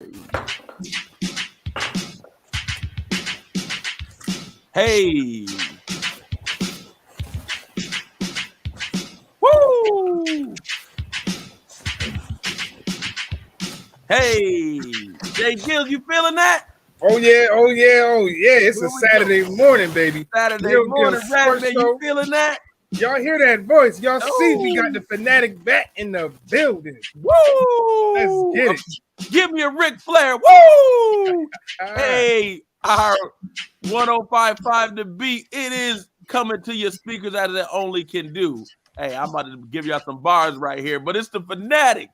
Hey. Woo. Hey. J-GILLZ, you feeling that? Oh yeah. It's a Saturday morning, baby. Saturday morning, Rap Man, you feeling that? Y'all hear that voice? Y'all see we got the fanatic back in the building. Woo! Let's get it. Give me a Ric Flair. Woo! Hey, our 105.5 The Beat. It is coming to your speakers as it only can do. Hey, I'm about to give y'all some bars right here, but it's the fanatic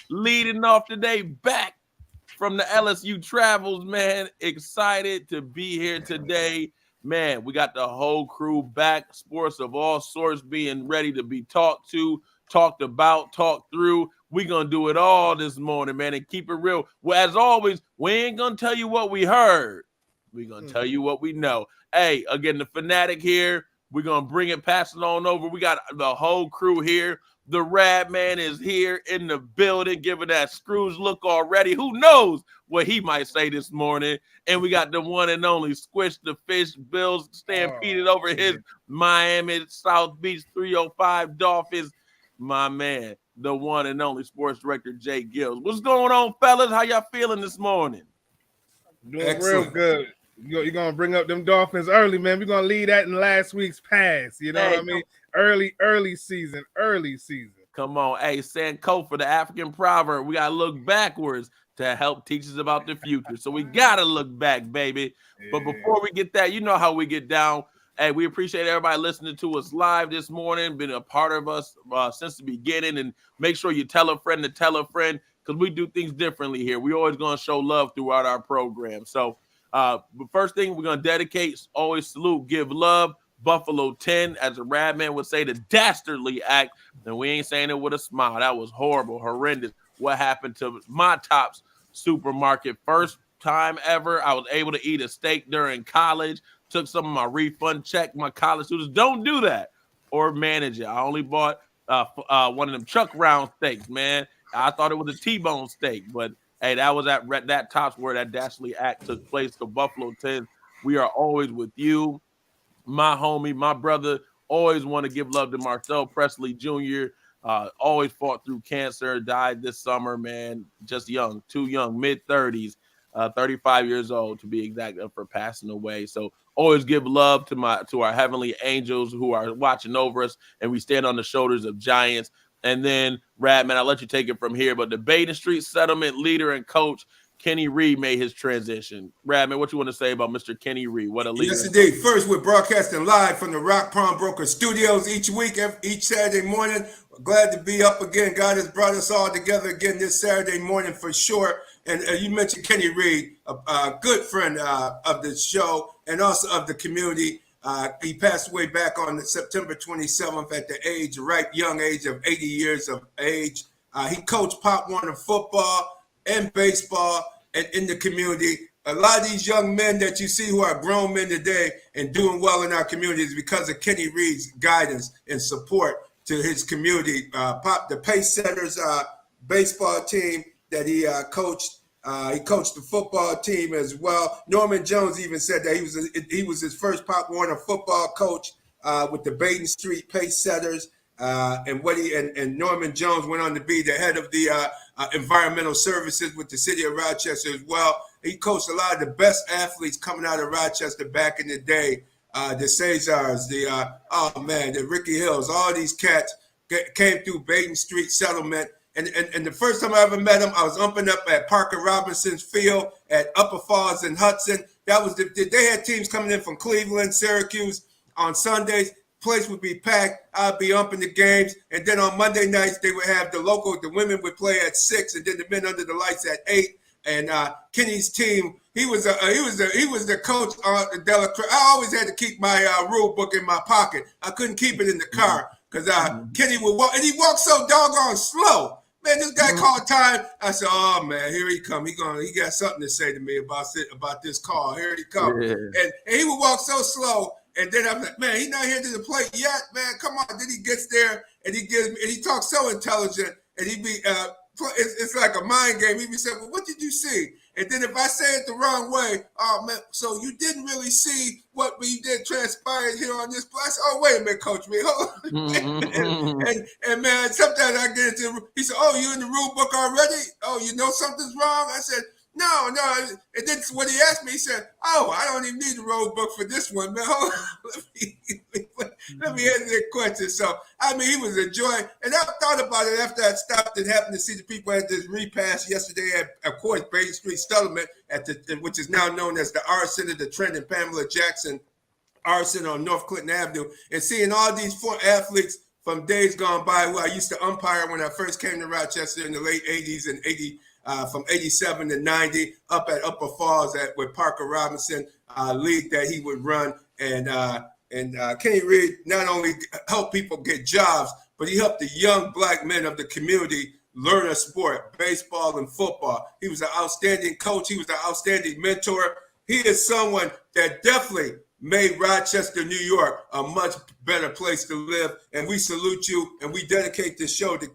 leading off today, back from the LSU travels, man. Excited to be here today. Man, we got the whole crew back, sports of all sorts being ready to be talked to, talked about, talked through. We're going to do it all this morning, man, and keep it real. Well, as always, we ain't going to tell you what we heard. We're going to tell you what we know. Hey, again, the fanatic here. We're going to bring it, pass it on over. We got the whole crew here. The Rad Man is here in the building, giving that Scrooge look already. Who knows what he might say this morning? And we got the one and only Squish the Fish Bills stampeded over his Miami South Beach 305 Dolphins. My man, the one and only sports director, J-GILLZ. What's going on, fellas? How y'all feeling this morning? Doing Excellent. Real good. You're going to bring up them Dolphins early, man. We're going to leave that in last week's pass. You know what I mean? Early season. Come on. Hey, Sankofa, the African proverb, we got to look backwards to help teach us about the future. So we got to look back, baby. Yeah. But before we get that, you know how we get down. Hey, we appreciate everybody listening to us live this morning, been a part of us since the beginning. And make sure you tell a friend to tell a friend, because we do things differently here. We always going to show love throughout our program. So the first thing we're going to dedicate, always salute, give love. Buffalo 10, as a Rad Man would say, the dastardly act. And we ain't saying it with a smile. That was horrible, horrendous. What happened to my Tops supermarket? First time ever I was able to eat a steak during college. Took some of my refund check. My college students, don't do that or manage it. I only bought one of them Chuck Round steaks, man. I thought it was a T-bone steak, but hey, that was at that Tops where that dastardly act took place. So Buffalo 10, we are always with you. My homie, my brother, always want to give love to Marcel Presley Jr. Always fought through cancer, died this summer, man. Just young, too young, mid-30s, 35 years old to be exact, for passing away. So always give love to our heavenly angels who are watching over us, and we stand on the shoulders of giants. And then, Rad Man, I'll let you take it from here, but the Baden Street settlement leader and coach, Kenny Reed, made his transition. Radman, what you want to say about Mr. Kenny Reed? What a leader. Yes, indeed. First, we're broadcasting live from the Rock Pawnbroker Studios each week, each Saturday morning. Glad to be up again. God has brought us all together again this Saturday morning for sure. And you mentioned Kenny Reed, a good friend of the show and also of the community. He passed away back on September 27th at the ripe young age of 80 years of age. He coached Pop Warner football and baseball and in the community. A lot of these young men that you see who are grown men today and doing well in our community is because of Kenny Reed's guidance and support to his community. The Pace Setters baseball team that he coached. He coached the football team as well. Norman Jones even said that he was his first Pop Warner football coach with the Baden Street Pace Setters. And Norman Jones went on to be the head of the environmental services with the city of Rochester as well. He coached a lot of the best athletes coming out of Rochester back in the day. The Cesars, the Ricky Hills, all these cats came through Baden Street settlement. And the first time I ever met him, I was umping up at Parker Robinson's field at Upper Falls and Hudson. That was they had teams coming in from Cleveland, Syracuse on Sundays. Place would be packed. I'd be umping the games, and then on Monday nights they would have the women would play at 6, and then the men under the lights at 8. And Kenny's team, he was the coach on the Delacroix. I always had to keep my rule book in my pocket. I couldn't keep it in the car because Kenny would walk, and he walked so doggone slow. Man, this guy called time. I said, "Oh man, here he come. He got something to say to me about this call. Here he comes." Yeah. And he would walk so slow. And then I'm like, man, he's not here to the plate yet, man. Come on. Then he gets there and he talks so intelligent, and he be it's like a mind game. He be saying, well, what did you see? And then if I say it the wrong way, oh man, so you didn't really see what we did transpire here on this place? Oh, wait a minute, Coach me. and man, sometimes I get into, he said, oh, you in the rule book already? Oh, you know something's wrong? I said, no. And then when he asked me, he said, oh, I don't even need the rule book for this one, man. Hold on. Let me answer that question. So, I mean, he was enjoying, and I thought about it after I stopped and happened to see the people at this repass yesterday at, of course, Bain Street Settlement, which is now known as the R Center, the Trent and Pamela Jackson R Center on North Clinton Avenue, and seeing all these former athletes from days gone by who I used to umpire when I first came to Rochester in the late 80s and from 87 to 90, up at Upper Falls with Parker Robinson, league that he would run. And Kenny Reed not only helped people get jobs, but he helped the young black men of the community learn a sport, baseball and football. He was an outstanding coach. He was an outstanding mentor. He is someone that definitely made Rochester, New York, a much better place to live. And we salute you, and we dedicate this show to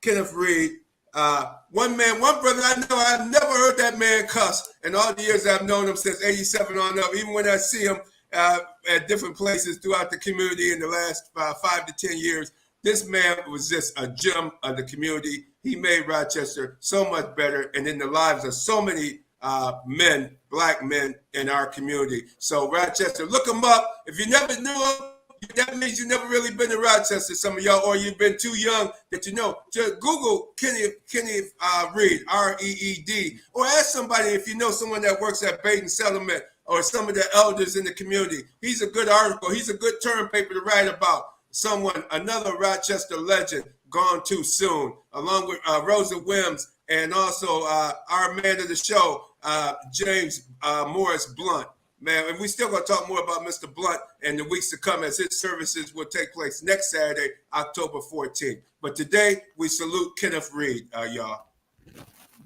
Kenneth Reed. One brother I know, I've never heard that man cuss in all the years I've known him since 87 on up. Even when I see him at different places throughout the community in the last 5 to 10 years, this man was just a gem of the community. He made Rochester so much better and in the lives of so many men, black men in our community. So Rochester, look him up. If you never knew him, that means you've never really been to Rochester, some of y'all, or you've been too young that you know. Just Google Kenny Reed, R-E-E-D, or ask somebody if you know someone that works at Baden Settlement or some of the elders in the community. He's a good article. He's a good term paper to write about someone, another Rochester legend gone too soon, along with Rosa Wims and also our man of the show, James Morris Blunt. Man, and we still going to talk more about Mr. Blunt in the weeks to come as his services will take place next Saturday, October 14th. But today, we salute Kenneth Reed, y'all.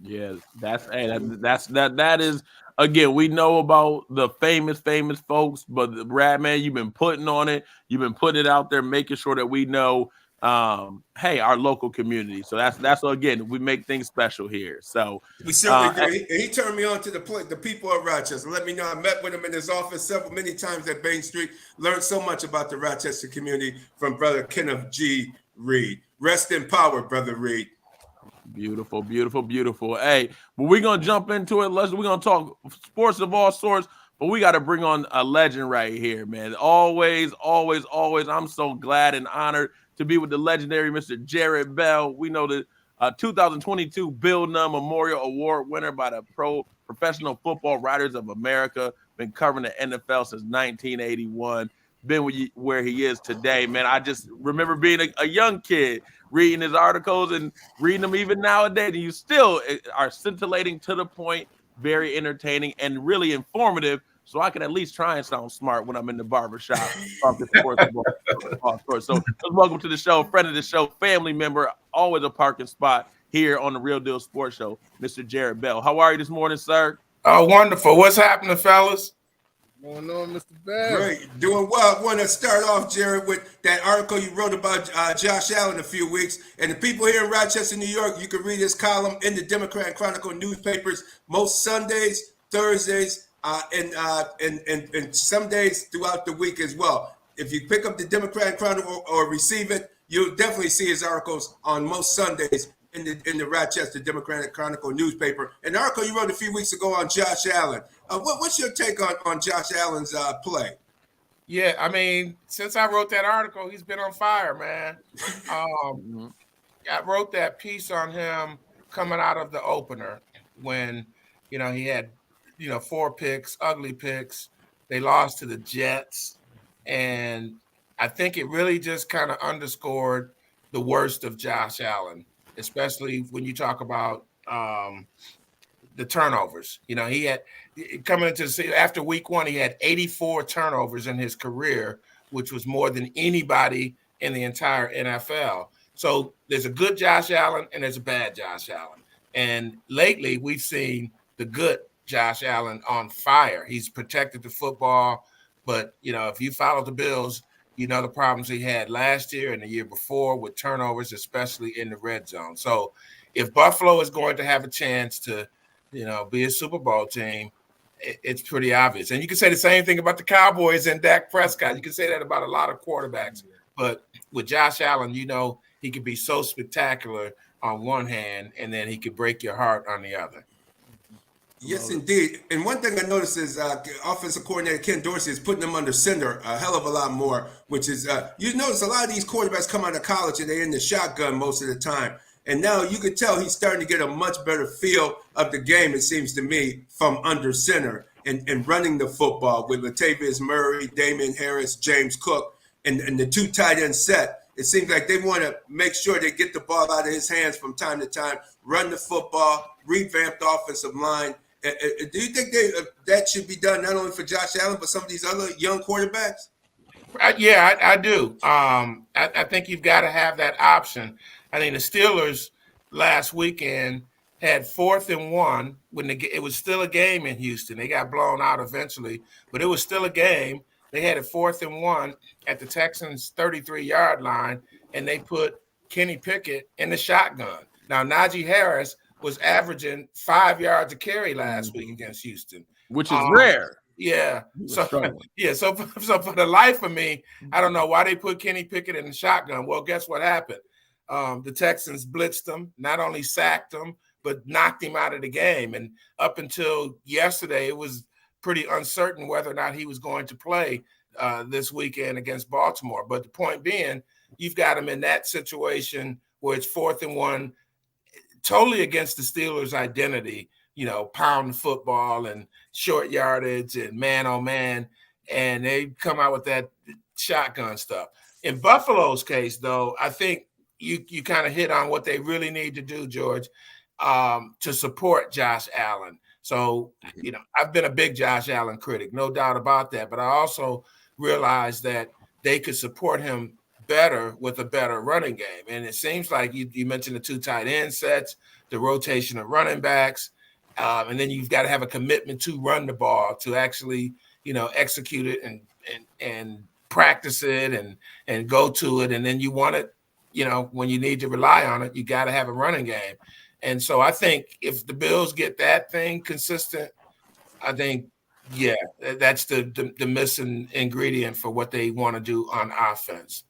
Yeah, that is, again, we know about the famous folks, but Brad, man, you've been putting on it. You've been putting it out there, making sure that we know, hey, our local community. So that's again, we make things special here. So we certainly do. He turned me on to the people of Rochester. Let me know. I met with him in his office many times at Bain Street. Learned so much about the Rochester community from Brother Kenneth G. Reed. Rest in power, Brother Reed. Beautiful. Hey, but we're gonna jump into it. We're gonna talk sports of all sorts, but we got to bring on a legend right here, man. Always. I'm so glad and honored to be with the legendary Mr. Jarrett Bell. We know the 2022 Bill Nunn Memorial Award winner by the Professional Football Writers of America. Been covering the NFL since 1981. Been where he is today, man. I just remember being a young kid reading his articles and reading them even nowadays. And you still are scintillating, to the point, very entertaining and really informative. So I can at least try and sound smart when I'm in the barbershop talking sports. So let's welcome to the show, friend of the show, family member, always a parking spot here on the Real Deal Sports Show, Mr. Jarrett Bell. How are you this morning, sir? Oh, wonderful. What's happening, fellas? What's going on, Mr. Bell? Great. Doing well. I want to start off, Jarrett, with that article you wrote about Josh Allen a few weeks. And the people here in Rochester, New York, you can read his column in the Democrat Chronicle newspapers most Sundays, Thursdays, and some days throughout the week as well. If you pick up the Democrat Chronicle or receive it, you'll definitely see his articles on most Sundays in the Rochester Democratic Chronicle newspaper. An article you wrote a few weeks ago on Josh Allen. What's your take on Josh Allen's play? Yeah, I mean, since I wrote that article, he's been on fire, man. I wrote that piece on him coming out of the opener when, he had, 4 picks, ugly picks. They lost to the Jets. And I think it really just kind of underscored the worst of Josh Allen, especially when you talk about the turnovers. He had coming into after week 1, he had 84 turnovers in his career, which was more than anybody in the entire NFL. So there's a good Josh Allen and there's a bad Josh Allen. And lately we've seen the good Josh Allen on fire. He's protected the football, but if you follow the Bills, the problems he had last year and the year before with turnovers, especially in the red zone. So if Buffalo is going to have a chance to, be a Super Bowl team, it's pretty obvious. And you can say the same thing about the Cowboys and Dak Prescott. You can say that about a lot of quarterbacks. But with Josh Allen, he could be so spectacular on one hand, and then he could break your heart on the other. Yes, indeed. And one thing I noticed is offensive coordinator Ken Dorsey is putting them under center a hell of a lot more, which is you notice a lot of these quarterbacks come out of college and they're in the shotgun most of the time. And now you can tell he's starting to get a much better feel of the game, it seems to me, from under center and running the football with Latavius Murray, Damian Harris, James Cook, and the two tight end set. It seems like they want to make sure they get the ball out of his hands from time to time, run the football, revamp the offensive line. Do you think that should be done not only for Josh Allen, but some of these other young quarterbacks? Yeah, I do. I think you've got to have that option. I mean, the Steelers last weekend had 4th and 1 when it was still a game in Houston. They got blown out eventually, but it was still a game. They had a 4th and 1 at the Texans' 33-yard line, and they put Kenny Pickett in the shotgun. Now, Najee Harris was averaging 5 yards a carry last week against Houston, which is rare. Yeah. So for the life of me, I don't know why they put Kenny Pickett in the shotgun. Well, guess what happened? The Texans blitzed him, not only sacked him, but knocked him out of the game. And up until yesterday, it was pretty uncertain whether or not he was going to play this weekend against Baltimore. But the point being, you've got him in that situation where it's 4th and 1, totally against the Steelers' identity, pound football and short yardage and man on man, and they come out with that shotgun stuff. In Buffalo's case, though, I think you kind of hit on what they really need to do, George, to support Josh Allen. So, I've been a big Josh Allen critic, no doubt about that, but I also realized that they could support him better with a better running game. And it seems like you mentioned the 2 tight end sets, the rotation of running backs, and then you've got to have a commitment to run the ball, to actually, execute it and practice it and go to it. And then you want it, when you need to rely on it, you got to have a running game. And so I think if the Bills get that thing consistent, I think, yeah, that's the missing ingredient for what they want to do on offense.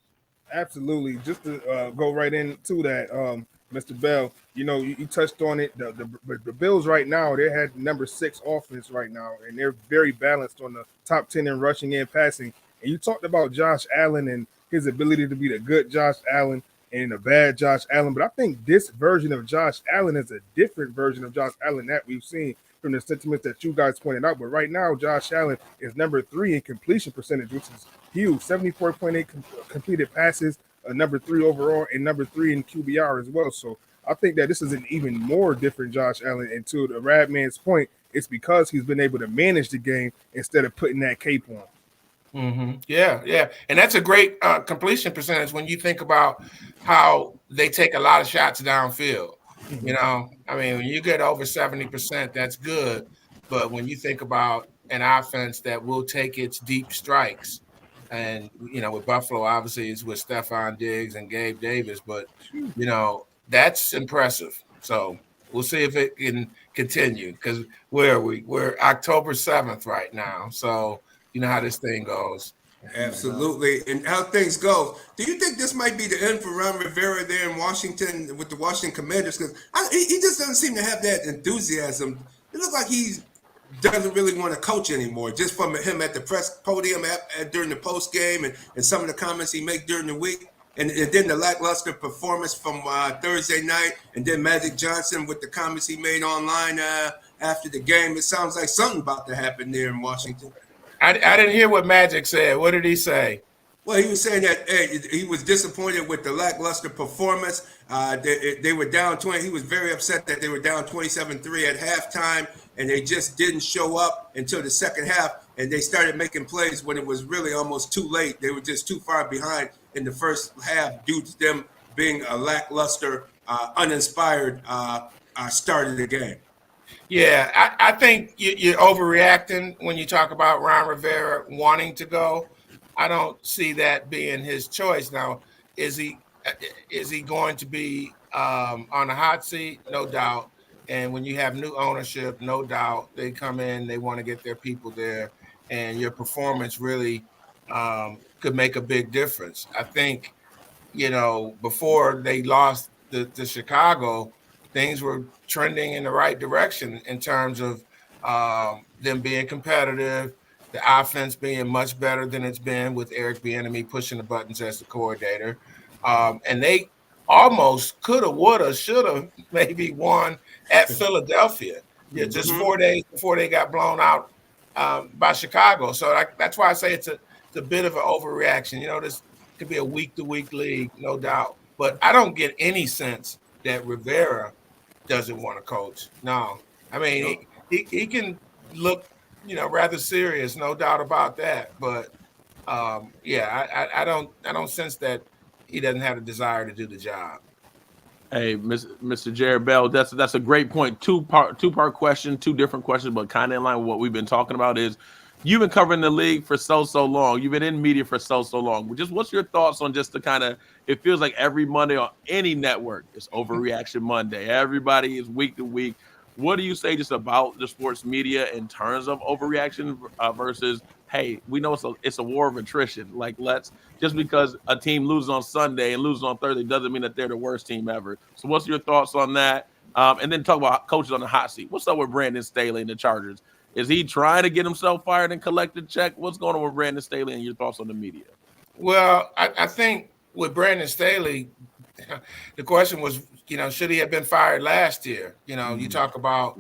Absolutely. Just to go right into that, Mr. Bell, you touched on it. The Bills right now, they had number 6 offense right now, and they're very balanced on the top 10 in rushing and passing. And you talked about Josh Allen and his ability to be the good Josh Allen and a bad Josh Allen. But I think this version of Josh Allen is a different version of Josh Allen that we've seen from the sentiments that you guys pointed out. But right now, Josh Allen is number 3 in completion percentage, which is huge. 74.8 completed passes, number 3 overall, and number 3 in QBR as well. So I think that this is an even more different Josh Allen. And to the Radman's point, it's because he's been able to manage the game instead of putting that cape on. Mm-hmm. Yeah. And that's a great completion percentage when you think about how they take a lot of shots downfield. When you get over 70%, that's good. But when you think about an offense that will take its deep strikes, and, with Buffalo, obviously, it's with Stephon Diggs and Gabe Davis. But, that's impressive. So we'll see if it can continue, because where are we? We're October 7th right now. So you know how this thing goes. Absolutely. And how things go. Do you think this might be the end for Ron Rivera there in Washington with the Washington Commanders? Because he just doesn't seem to have that enthusiasm. It looks like he doesn't really want to coach anymore, just from him at the press podium during the post game and some of the comments he made during the week. And then the lackluster performance from Thursday night, and then Magic Johnson with the comments he made online after the game. It sounds like something about to happen there in Washington. I didn't hear what Magic said. What did he say? Well, he was saying that he was disappointed with the lackluster performance. They were down 20. He was very upset that they were down 27-3 at halftime, and they just didn't show up until the second half. And they started making plays when it was really almost too late. They were just too far behind in the first half due to them being a lackluster, uninspired start of the game. Yeah, I think you're overreacting when you talk about Ron Rivera wanting to go. I don't see that being his choice. Now, is he going to be on the hot seat, no doubt. And when you have new ownership, no doubt they come in, they want to get their people there, and your performance really could make a big difference. I think, before they lost to Chicago, things were trending in the right direction in terms of them being competitive, the offense being much better than it's been with Eric Bieniemy pushing the buttons as the coordinator. And they almost coulda, woulda, shoulda maybe won at Philadelphia. Yeah, just 4 days before they got blown out by Chicago. So that's why I say it's a bit of an overreaction. This could be a week-to-week league, no doubt. But I don't get any sense that Rivera doesn't want to coach. No. I mean, he can look, rather serious, no doubt about that. But I don't sense that he doesn't have a desire to do the job. Hey, Mr. Jarrett Bell, that's a great point. Two-part question, two different questions, but kind of in line with what we've been talking about is you've been covering the league for so long. You've been in media for so long. Just what's your thoughts on just the kind of, it feels like every Monday on any network is Overreaction Monday. Everybody is week to week. What do you say just about the sports media in terms of overreaction versus, hey, we know it's a war of attrition. Like, just because a team loses on Sunday and loses on Thursday doesn't mean that they're the worst team ever. So what's your thoughts on that? And then talk about coaches on the hot seat. What's up with Brandon Staley and the Chargers? Is he trying to get himself fired and collect a check? What's going on with Brandon Staley and your thoughts on the media? Well, I think with Brandon Staley, the question was, should he have been fired last year? You talk about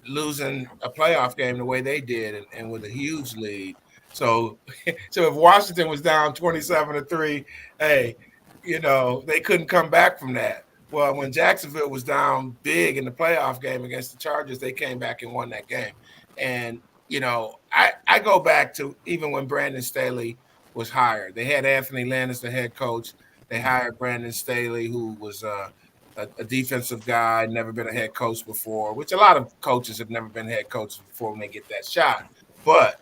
losing a playoff game the way they did and with a huge lead. So if Washington was down 27-3, hey, they couldn't come back from that. Well, when Jacksonville was down big in the playoff game against the Chargers, they came back and won that game. And, I go back to even when Brandon Staley was hired. They had Anthony Lynn as the head coach. They hired Brandon Staley, who was a defensive guy, never been a head coach before, which a lot of coaches have never been head coaches before when they get that shot. But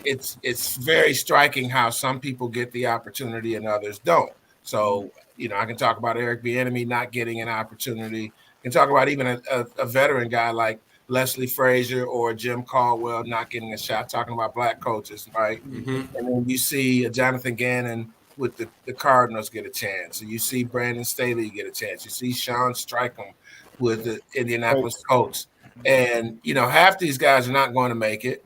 it's very striking how some people get the opportunity and others don't. So, I can talk about Eric Bieniemy not getting an opportunity. I can talk about even a veteran guy like Leslie Frazier or Jim Caldwell not getting a shot, talking about black coaches, right? Mm-hmm. And then you see Jonathan Gannon with the Cardinals get a chance. So you see Brandon Staley get a chance. You see Sean Strycom with the Indianapolis Colts. And, half these guys are not going to make it.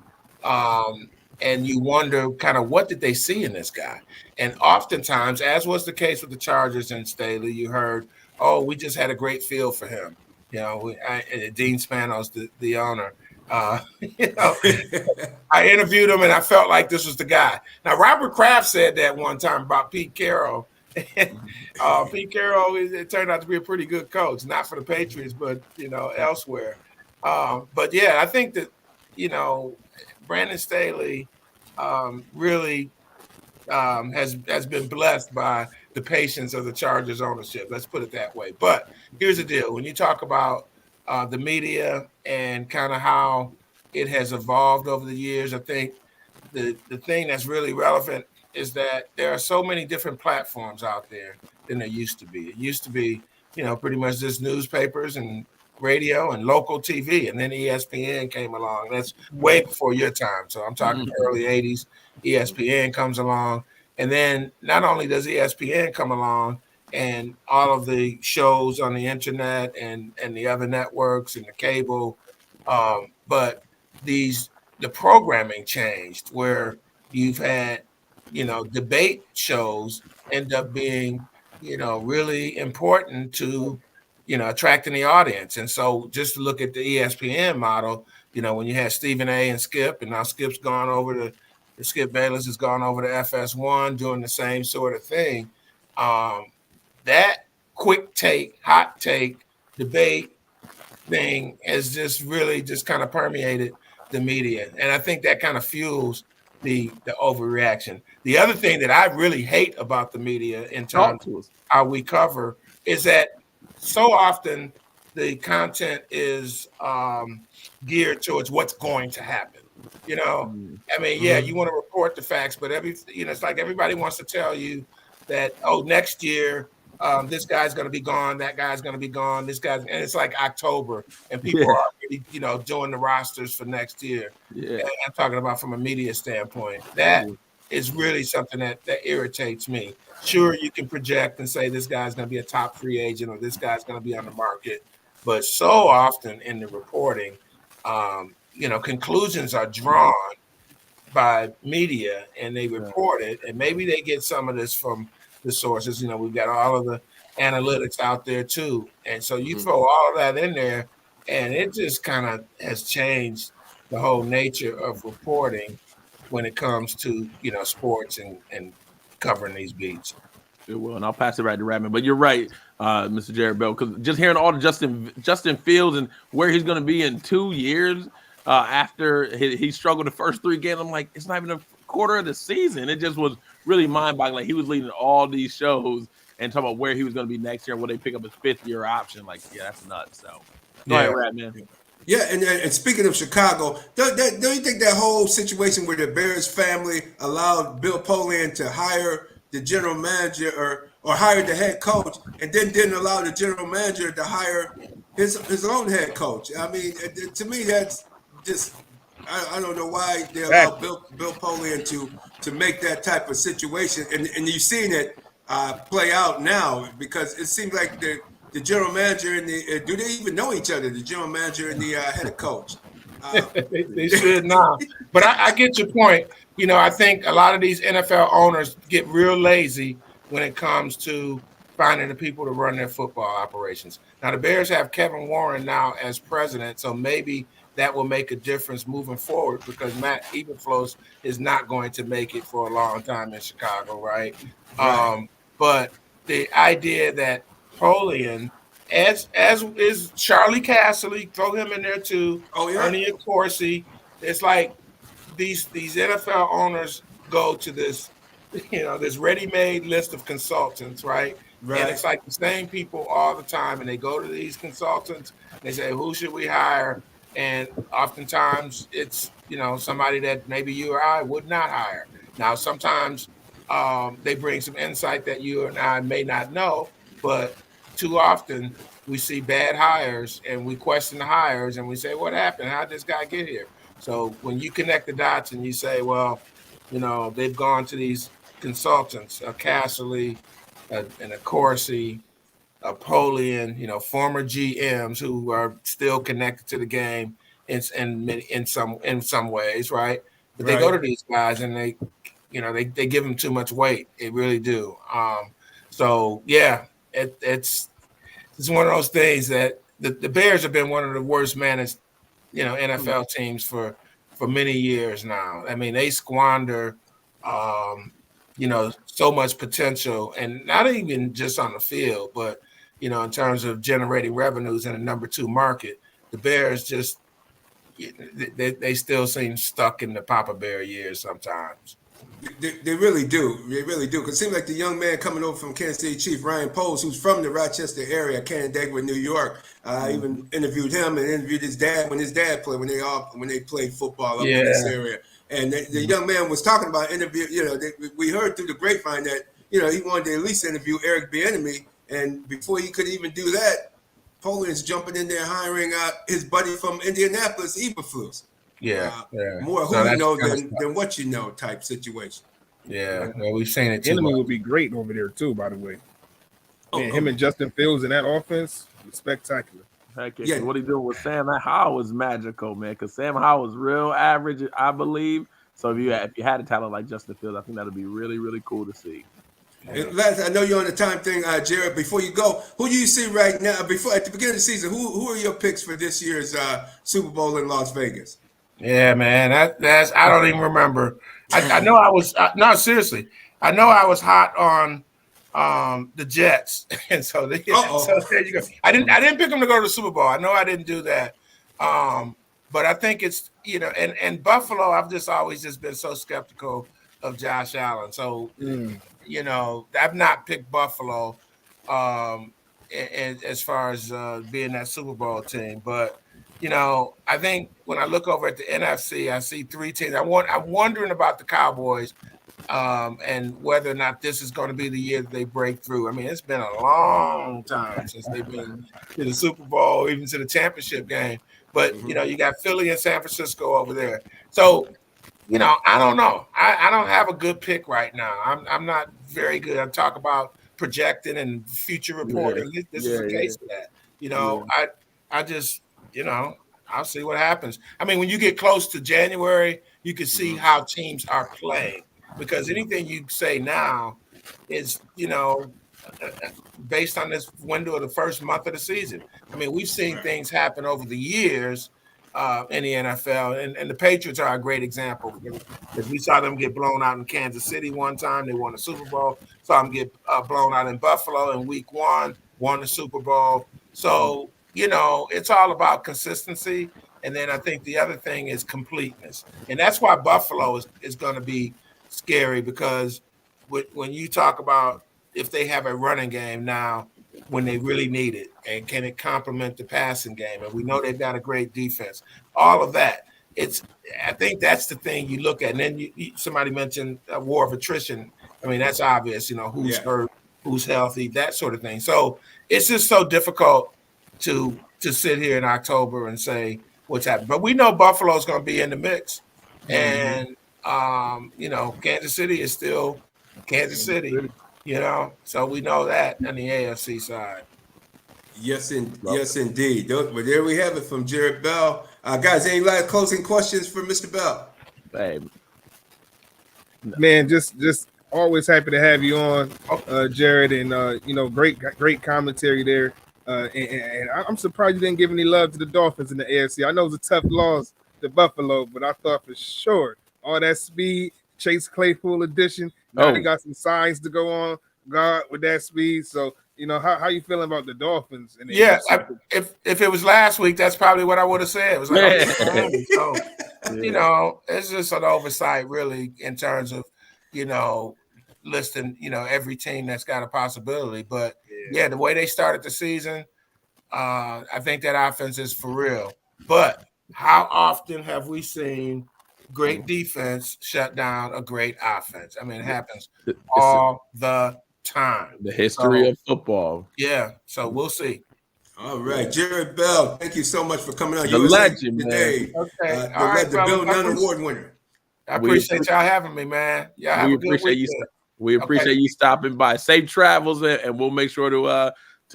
And you wonder kind of what did they see in this guy? And oftentimes, as was the case with the Chargers and Staley, you heard, oh, we just had a great feel for him. Dean Spanos, the owner, I interviewed him and I felt like this was the guy. Now, Robert Kraft said that one time about Pete Carroll. Pete Carroll, it turned out to be a pretty good coach, not for the Patriots, but, elsewhere. But yeah, I think that, Brandon Staley really has been blessed by the patience of the Chargers ownership. Let's put it that way. But here's the deal. When you talk about the media and kind of how it has evolved over the years, I think the thing that's really relevant is that there are so many different platforms out there than there used to be. It used to be, pretty much just newspapers and radio and local TV, and then ESPN came along. That's way before your time. So I'm talking early 80s. ESPN comes along, and then not only does ESPN come along and all of the shows on the internet and the other networks and the cable, but the programming changed where you've had, debate shows end up being, really important to attracting the audience. And so just to look at the ESPN model, when you had Stephen A. and Skip, and now Skip's gone over to Skip Bayless has gone over to FS1 doing the same sort of thing. That quick take, hot take, debate thing has just really just kind of permeated the media. And I think that kind of fuels the overreaction. The other thing that I really hate about the media in terms of how we cover is that so often the content is geared towards what's going to happen. You want to report the facts, but it's like everybody wants to tell you that, next year this guy's going to be gone, that guy's going to be gone, this guy's, and it's like October, and people Yeah. are already, doing the rosters for next year. Yeah. And I'm talking about from a media standpoint. That is really something that irritates me. Sure, you can project and say this guy's going to be a top free agent or this guy's going to be on the market, but so often in the reporting, conclusions are drawn by media and they report it, and maybe they get some of this from the sources. We've got all of the analytics out there too, and so you throw all of that in there, and it just kind of has changed the whole nature of reporting when it comes to sports and covering these beats. It will, and I'll pass it right to Radman. But you're right, Mr. Jarrett Bell, because just hearing all the Justin Fields and where he's going to be in 2 years after he struggled the first 3 games, I'm like, it's not even a quarter of the season. It just was really mind-boggling. Like, he was leading all these shows and talking about where he was going to be next year and will they pick up his 5th-year option. Like, yeah, that's nuts. So, go ahead, Radman. Yeah, and speaking of Chicago, don't you think that whole situation where the Bears family allowed Bill Polian to hire the general manager or hire the head coach, and then didn't allow the general manager to hire his own head coach? I mean, to me, that's just I don't know why they allowed Bill Polian to make that type of situation, and you've seen it play out now, because it seems like the general manager and do they even know each other? The general manager and the head coach. They should not. But I get your point. I think a lot of these NFL owners get real lazy when it comes to finding the people to run their football operations. Now, the Bears have Kevin Warren now as president, so maybe that will make a difference moving forward, because Matt Eberflus is not going to make it for a long time in Chicago, right? But the idea that Polian, as is Charlie Casserly, throw him in there too. Oh yeah, Ernie Accorsi. It's like these NFL owners go to this, this ready-made list of consultants, right? And it's like the same people all the time, and they go to these consultants. They say, "Who should we hire?" And oftentimes it's somebody that maybe you or I would not hire. Now sometimes they bring some insight that you and I may not know, but too often we see bad hires and we question the hires and we say, what happened? How did this guy get here? So when you connect the dots and you say, well, they've gone to these consultants, a Casserly, and a Corsi, a Polian, former GMs who are still connected to the game in some ways, right? But they go to these guys and they give them too much weight. They really do. So yeah. It's one of those things that the Bears have been one of the worst managed, NFL teams for many years now. I mean, they squander, so much potential, and not even just on the field, but in terms of generating revenues in a number 2 market. The Bears just they still seem stuck in the Papa Bear years sometimes. They really do. They really do. Because it seems like the young man coming over from Kansas City Chiefs, Ryan Poles, who's from the Rochester area, Canandaigua, New York. I even interviewed him and interviewed his dad when his dad played, when they played football up in this area. And the young man was talking about interview. We heard through the grapevine that he wanted to at least interview Eric Bieniemy, and before he could even do that, Polian's jumping in there hiring his buddy from Indianapolis, Eberflus. More who you know than what you know type situation. Yeah, well, we've seen it too. Enemy would be great over there too, by the way. Him and Justin Fields in that offense, spectacular. Heck yeah. What he doing with Sam Howell was magical, man. Because Sam Howell was real average, I believe. So if you had a talent like Justin Fields, I think that'd be really, really cool to see. Last, I know you're on the time thing, Jarrett. Before you go, who do you see right now? At the beginning of the season, who are your picks for this year's Super Bowl in Las Vegas? Yeah, man, that's I don't even remember. I know I was no, seriously. I know I was hot on the Jets, and so there you go. I didn't pick them to go to the Super Bowl. I know I didn't do that, but I think it's and Buffalo. I've just always been so skeptical of Josh Allen. So I've not picked Buffalo as far as being that Super Bowl team, but. I think when I look over at the NFC, I see 3 teams. I'm wondering about the Cowboys and whether or not this is going to be the year that they break through. I mean, it's been a long time since they've been to the Super Bowl, even to the championship game. But, you got Philly and San Francisco over there. So, I don't know. I don't have a good pick right now. I'm not very good. I talk about projecting and future reporting. This is a case of that. I just, I'll see what happens. I mean, when you get close to January, you can see how teams are playing, because anything you say now is, based on this window of the first month of the season. I mean, we've seen things happen over the years in the NFL, and the Patriots are a great example, because we saw them get blown out in Kansas City one time. They won the Super Bowl. Saw them get blown out in Buffalo in week 1, won the Super Bowl. So, it's all about consistency. And then I think the other thing is completeness. And that's why Buffalo is going to be scary, because when you talk about if they have a running game now when they really need it, and can it complement the passing game, and we know they've got a great defense, all of that. I think that's the thing you look at. And then somebody mentioned a war of attrition. I mean, that's obvious, who's hurt, who's healthy, that sort of thing. So it's just so difficult to sit here in October and say what's happening. But we know Buffalo's going to be in the mix. And, Kansas City is still Kansas City, So we know that on the AFC side. Yes, indeed. But there we have it from Jarrett Bell. Guys, any last closing questions for Mr. Bell? Babe. Man, just always happy to have you on, Jarrett, and great commentary there. And I'm surprised you didn't give any love to the Dolphins in the AFC. I know it was a tough loss to Buffalo, but I thought for sure all that speed, Chase Claypool edition. Now they got some signs to go on guard with that speed. So, how you feeling about the Dolphins? In the AFC? If it was last week, that's probably what I would have said. It was like, it's just an oversight, really, in terms of, listing, every team that's got a possibility. But the way they started the season, I think that offense is for real. But how often have we seen great defense shut down a great offense? I mean, it happens all the time. The history of football. Yeah. So we'll see. All right, Jarrett Bell, thank you so much for coming on. The legend today. Okay. All right, the Bill Nunn Award winner. I appreciate y'all having me, man. Y'all have a good weekend. We appreciate you stopping by. Safe travels, and we'll make sure to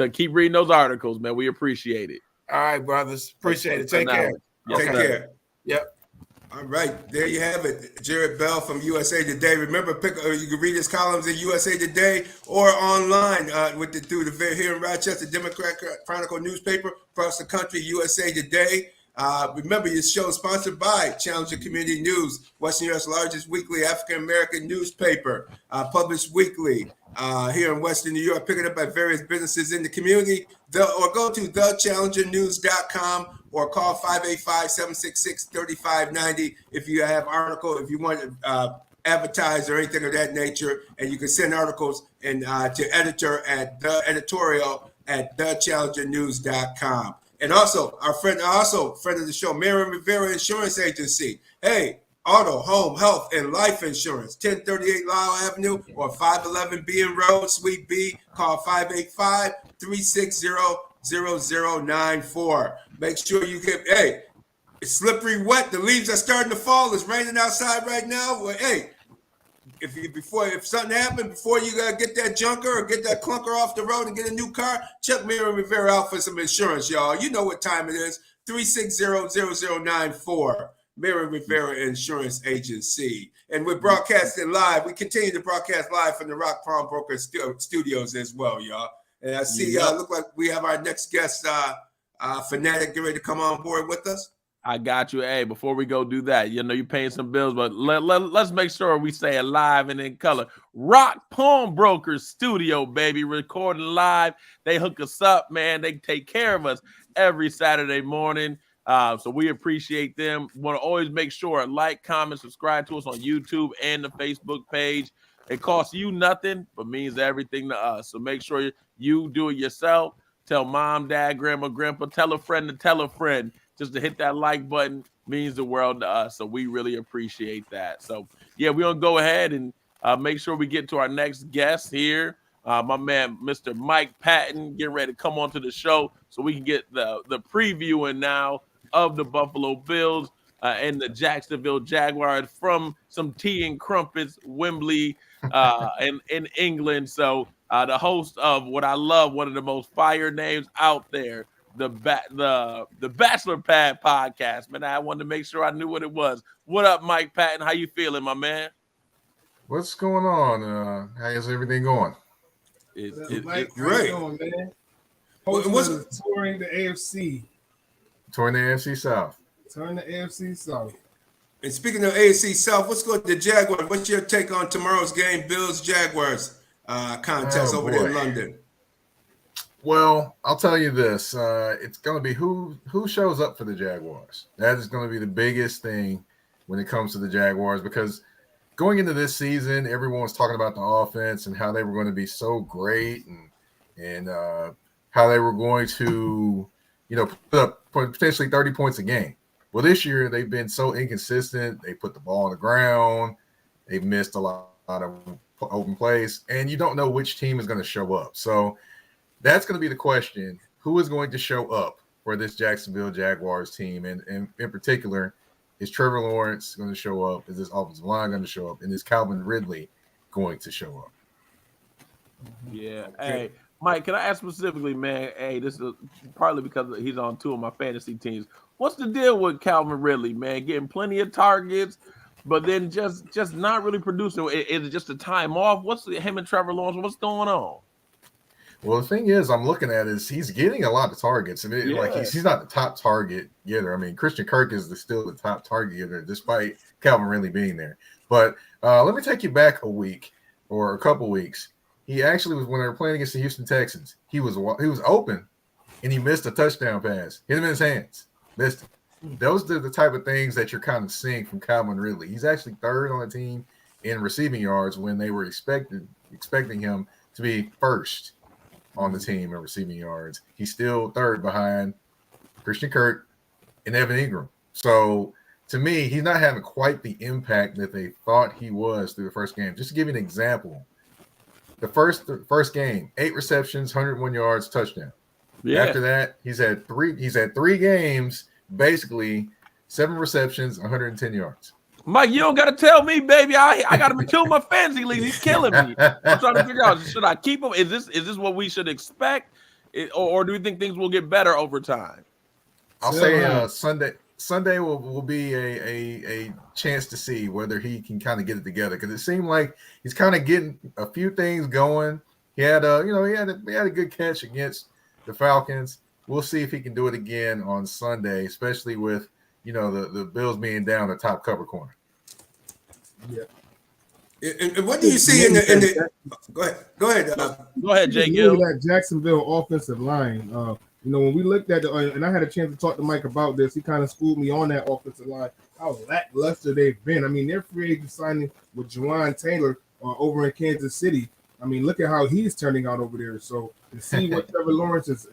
keep reading those articles, man. We appreciate it. All right, brothers. Appreciate it. Take care. Take care. Yep. All right, there you have it, Jarrett Bell from USA Today. Remember, you can read his columns in USA Today or online through the here in Rochester Democrat Chronicle newspaper across the country, USA Today. Remember, this show is sponsored by Challenger Community News, Western U.S. largest weekly African-American newspaper, published weekly here in Western New York. Pick it up at various businesses in the community, or go to thechallengernews.com or call 585-766-3590 if you have article, if you want to advertise or anything of that nature. And you can send articles to editor at the editorial at thechallengernews.com. And also, our friend of the show, Miriam Rivera Insurance Agency. Hey, auto, home, health, and life insurance, 1038 Lyle Avenue or 511 Bean Road, Suite B. Call 585-360-0094. Make sure you get, it's slippery wet. The leaves are starting to fall. It's raining outside right now. Well, if something happened before you get that junker or get that clunker off the road and get a new car, check Miriam Rivera out for some insurance, y'all. You know what time it is. 360-0094. Miriam Rivera Insurance Agency. And we're broadcasting live. We continue to broadcast live from the Rock Palm Broker Studios as well, y'all. And I see look like we have our next guest, Fanatic, getting ready to come on board with us. I got you. Hey, before we go do that, you're paying some bills, but let's make sure we say it live and in color. Rock Palm Brokers Studio, baby, recording live. They hook us up, man. They take care of us every Saturday morning. So we appreciate them. Want to always make sure like, comment, subscribe to us on YouTube and the Facebook page. It costs you nothing, but means everything to us. So make sure you do it yourself. Tell mom, dad, grandma, grandpa, tell a friend to tell a friend. Just to hit that like button means the world to us. So we really appreciate that. So, we're going to go ahead and Make sure we get to our next guest here. My man, Mr. Mike Patton, getting ready to come onto the show so we can get the previewing now of the Buffalo Bills and the Jacksonville Jaguars from some tea and crumpets, Wembley, in England. So the host of what I love, one of the most fire names out there, the Bachelor Pad podcast. Man, I wanted to make sure I knew what it was. What up, Mike Patton? How you feeling, my man? What's going on? How is everything going? It's great. On, man. What's touring the AFC? Touring the AFC South. Touring the AFC South. And speaking of AFC South, let's go to the Jaguars. What's your take on tomorrow's game, Bills-Jaguars contest over there in London? Well, I'll tell you this. It's going to be who shows up for the Jaguars. That is going to be the biggest thing when it comes to the Jaguars, because going into this season, everyone was talking about the offense and how they were going to be so great and how they were going to, put up potentially 30 points a game. Well, this year they've been so inconsistent. They put the ball on the ground. They've missed a lot of open plays, and you don't know which team is going to show up. So that's going to be the question. Who is going to show up for this Jacksonville Jaguars team? And in particular, is Trevor Lawrence going to show up? Is this offensive line going to show up? And is Calvin Ridley going to show up? Yeah. Hey, Mike, can I ask specifically, man? Hey, this is partly because he's on two of my fantasy teams. What's the deal with Calvin Ridley, man? Getting plenty of targets, but then just not really producing. Is it just a time off? What's him and Trevor Lawrence? What's going on? Well, the thing is, I'm looking at is he's getting a lot of targets. I mean, like he's not the top target getter. I mean, Christian Kirk is still the top target getter, despite Calvin Ridley being there. But let me take you back a week or a couple weeks. He actually was, when they were playing against the Houston Texans, he was open, and he missed a touchdown pass. Hit him in his hands. Missed him. Those are the type of things that you're kind of seeing from Calvin Ridley. He's actually third on the team in receiving yards when they were expecting him to be first on the team in receiving yards. He's still third behind Christian Kirk and Evan Ingram. So to me, he's not having quite the impact that they thought he was through the first game. Just to give you an example, the first game, 8 receptions, 101 yards, touchdown. Yeah. After that, he's had three games, basically 7 receptions, 110 yards. Mike, you don't got to tell me, baby. I got him to kill my fantasy league. He's killing me. I'm trying to figure out, should I keep him? Is this what we should expect? Or do we think things will get better over time? I'll say Sunday will be a chance to see whether he can kind of get it together, because it seemed like he's kind of getting a few things going. He had a good catch against the Falcons. We'll see if he can do it again on Sunday, especially with the Bills being down the top cover corner. Yeah. And what do you see in the go ahead. Go ahead, J-GILLZ. That Jacksonville offensive line. When we looked at and I had a chance to talk to Mike about this, he kind of schooled me on that offensive line, how lackluster they've been. I mean, their free agent signing with Jawan Taylor over in Kansas City. I mean, look at how he's turning out over there. So to see what Trevor Lawrence is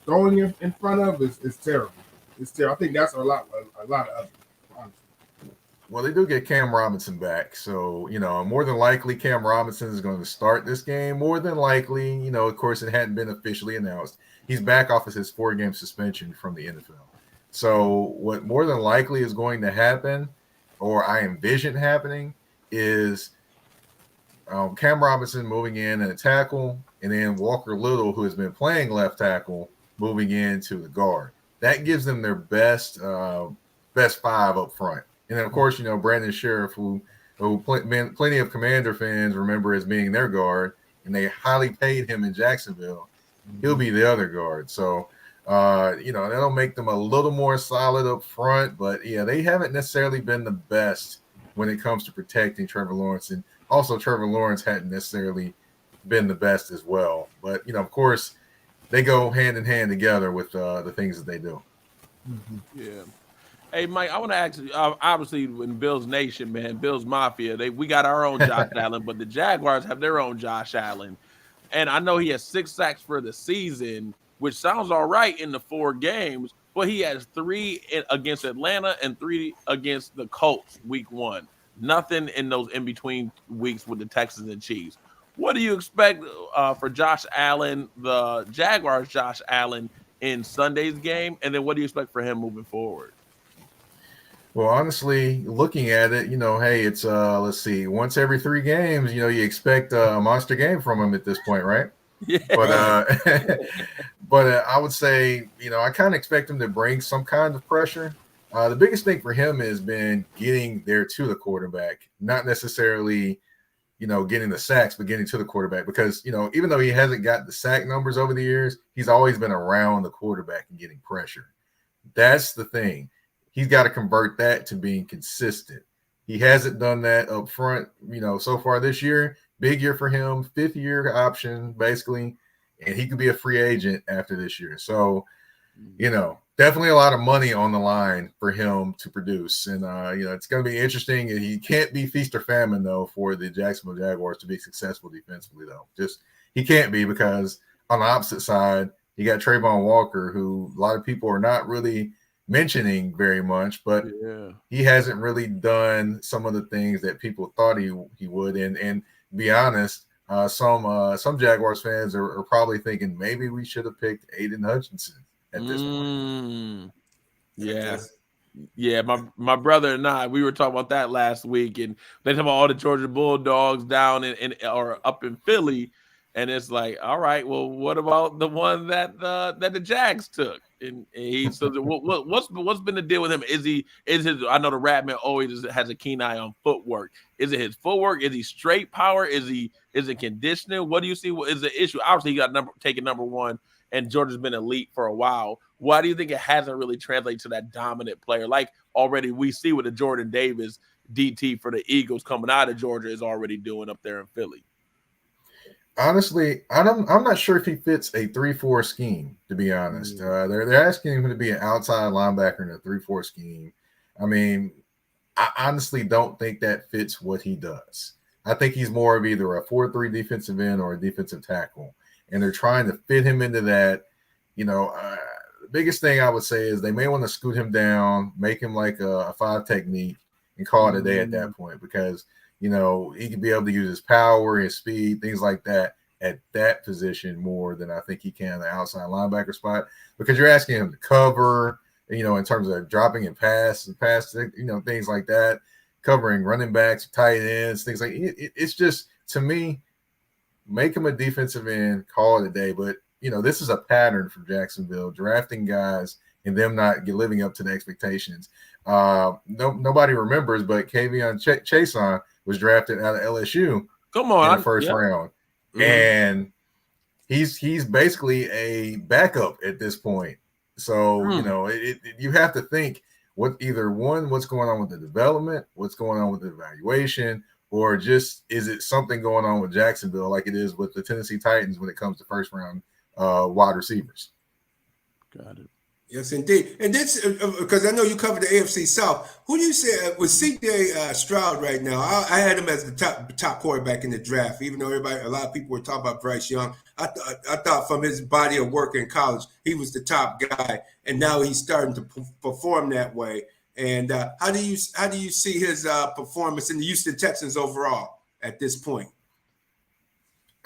throwing you in front of is terrible. It's terrible. I think that's a lot of it, honestly. Well, they do get Cam Robinson back. So, more than likely Cam Robinson is going to start this game. More than likely, of course, it hadn't been officially announced. He's back off of his 4-game suspension from the NFL. So what more than likely is going to happen, or I envision happening, is Cam Robinson moving in at a tackle, and then Walker Little, who has been playing left tackle, moving into the guard. That gives them their best 5 up front. And then, of course, Brandon Sheriff, who plenty of Commander fans remember as being their guard, and they highly paid him in Jacksonville. He'll be the other guard. So, that'll make them a little more solid up front. But, yeah, they haven't necessarily been the best when it comes to protecting Trevor Lawrence. And also Trevor Lawrence hadn't necessarily been the best as well. But, of course, they go hand in hand together with the things that they do. Mm-hmm. Yeah. Hey, Mike, I want to ask you, obviously, in Bills Nation, man, Bills Mafia, we got our own Josh Allen, but the Jaguars have their own Josh Allen. And I know he has 6 sacks for the season, which sounds all right in the 4 games, but he has 3 against Atlanta and 3 against the Colts week 1. Nothing in those in-between weeks with the Texans and Chiefs. What do you expect for Josh Allen, the Jaguars' Josh Allen, in Sunday's game? And then what do you expect for him moving forward? Well, honestly, looking at it, hey, it's let's see, once every 3 games, you expect a monster game from him at this point, right? Yeah. But but I would say, I kind of expect him to bring some kind of pressure. The biggest thing for him has been getting there to the quarterback, not necessarily, getting the sacks, but getting to the quarterback. Because, even though he hasn't got the sack numbers over the years, he's always been around the quarterback and getting pressure. That's the thing. He's got to convert that to being consistent. He hasn't done that up front, so far this year. Big year for him, 5th-year option, basically, and he could be a free agent after this year. So, definitely a lot of money on the line for him to produce. And, it's going to be interesting. He can't be feast or famine, though, for the Jacksonville Jaguars to be successful defensively, though. He can't be, because on the opposite side, you got Trayvon Walker, who a lot of people are not really mentioning very much, but he hasn't really done some of the things that people thought he would. And to be honest, some Jaguars fans are probably thinking maybe we should have picked Aiden Hutchinson at this point. Yeah, my brother and I, we were talking about that last week, and they talking about all the Georgia Bulldogs down or up in Philly, and it's like, all right, well, what about the one that the Jags took? And he says, what's been the deal with him? Is his? I know the Rat Man always has a keen eye on footwork. Is it his footwork? Is he straight power? Is it conditioning? What do you see? What is the issue? Obviously, he got taken number 1, and Georgia's been elite for a while. Why do you think it hasn't really translated to that dominant player? Like already we see with the Jordan Davis DT for the Eagles coming out of Georgia is already doing up there in Philly. Honestly, I'm not sure if he fits a 3-4 scheme, to be honest. They're asking him to be an outside linebacker in a 3-4 scheme. I mean, I honestly don't think that fits what he does. I think he's more of either a 4-3 defensive end or a defensive tackle, and they're trying to fit him into that. The biggest thing I would say is they may want to scoot him down, make him like a 5 technique, and call it a day at that point, because he could be able to use his power, his speed, things like that at that position more than I think he can the outside linebacker spot, because you're asking him to cover, in terms of dropping and pass, things like that, covering running backs, tight ends, things like it. It's just, to me, make him a defensive end, call it a day. But, this is a pattern from Jacksonville, drafting guys and them not living up to the expectations. Nobody remembers, but Kavion Chason was drafted out of LSU in the first round. And he's basically a backup at this point. So, you have to think what's going on with the development, what's going on with the evaluation, or just is it something going on with Jacksonville like it is with the Tennessee Titans when it comes to first round wide receivers. Got it. Yes, indeed. And this, because I know you covered the AFC South. Who do you say with CJ Stroud right now? I had him as the top quarterback in the draft, even though a lot of people were talking about Bryce Young. I thought from his body of work in college, he was the top guy, and now he's starting to perform that way. And how do you see his performance in the Houston Texans overall at this point?